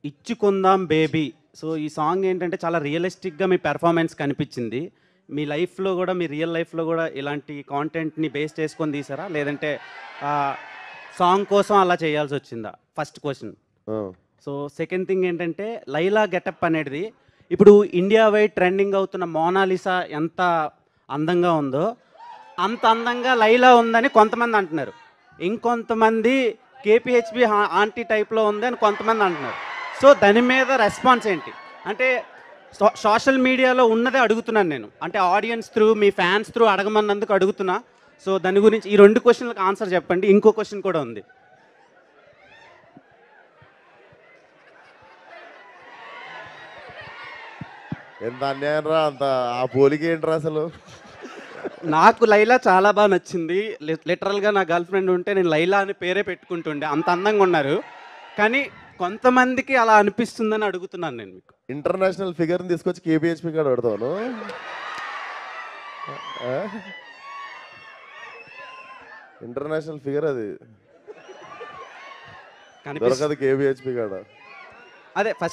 ఇచ్చుకుందాం baby. So, ఈ song ఏంటంటే చాలా రియలిస్టిక్‌గా మీ పెర్ఫార్మన్స్ కనిపించింది. మీ లైఫ్‌లో గూడా, మీ రియల్ లైఫ్‌లో గూడా ఇలాంటి కాంటెంట్‌ని బేస్ చేసుకొని తీసారా? లేదంటే ఆహ్, సాంగ్ కోసం అలా చేయాల్సొచ్చిందా? First question. ఆ, సో, సెకండ్ థింగ్ ఏంటంటే 'లైలా' గెటప్ అనేది ఇప్పుడు ఇండియా వైడ్ ట్రెండింగ్ అవుతున్న 'మోనాలిసా' ఎంత అందంగా ఉందో, అంత అందంగా 'లైలా' ఉందని కొంతమంది అంటున్నారు. ఇంకొంతమంది 'కేపీహెచ్‌బీ ఆంటీ' టైప్‌లో ఉంది అని కొంతమంది అంటున్నారు. సో, దాని మీద రెస్పాన్స్ ఏంటి? అంటే సోషల్ మీడియాలో ఉన్నదే అడుగుతున్నాను నేను. అంటే ఆడియన్స్ త్రూ, మీ ఫ్యాన్స్ త్రూ అడగమన్నందుకు అడుగుతున్నా. సో, దాని గురించి ఈ 2 క్వెషన్‌లకి ఆన్సర్ చెప్పండి. ఇంకో క్వెషన్ కూడా ఉంది. ఎంత అన్యాయం రా, అంత ఆ పోలిక ఏంట్రా అసలు? నాకు 'లైలా' చాలా బాగా నచ్చింది. లిటరల్‌గా నా గర్ల్ ఫ్రెండ్ ఉంటే నేను 'లైలా' అని పేరే పెట్టుకుంటుండే. అంత అందంగా ఉన్నారు. కానీ కొంతమందికి అలా అనిపిస్తుందని అడుగుతున్నాను నేను మీకు. ఇంటర్నేషనల్ ఫిగర్ని తీసుకొచ్చి కేబిహెచ్పి కాడ పెడతాను. ఇంటర్నేషనల్ ఫిగర్ అది కనిపిస్ దొరకదు కేబిహెచ్పి కాడ. అదే ఫస్ట్